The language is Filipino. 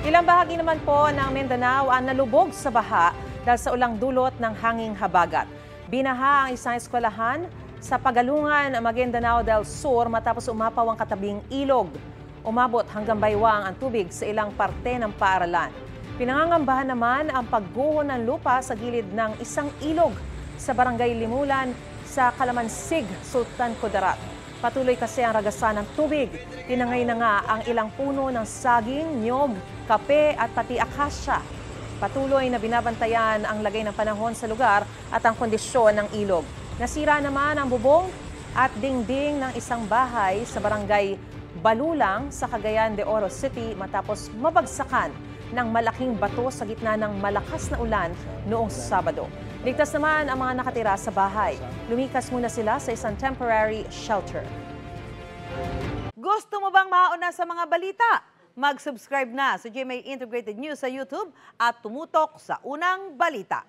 Ilang bahagi naman po ng Mindanao ang nalubog sa baha dahil sa ulang dulot ng hanging habagat. Binaha ang isang eskwelahan sa Pagalungan, Maguindanao del Sur matapos umapaw ang katabing ilog. Umabot hanggang baywang ang tubig sa ilang parte ng paaralan. Pinangangambahan naman ang pagguho ng lupa sa gilid ng isang ilog sa Barangay Limulan sa Kalamansig, Sultan Kudarat. Patuloy kasi ang ragasan ng tubig. Tinangay na nga ang ilang puno ng saging, niyog, kape at pati akasya. Patuloy na binabantayan ang lagay ng panahon sa lugar at ang kondisyon ng ilog. Nasira naman ang bubong at dingding ng isang bahay sa Barangay Balulang sa Cagayan de Oro City matapos mabagsakan ng malaking bato sa gitna ng malakas na ulan noong Sabado. Ligtas naman ang mga nakatira sa bahay. Lumikas muna sila sa isang temporary shelter. Gusto mo bang mauna sa mga balita? Mag-subscribe na sa GMA Integrated News sa YouTube at tumutok sa unang balita.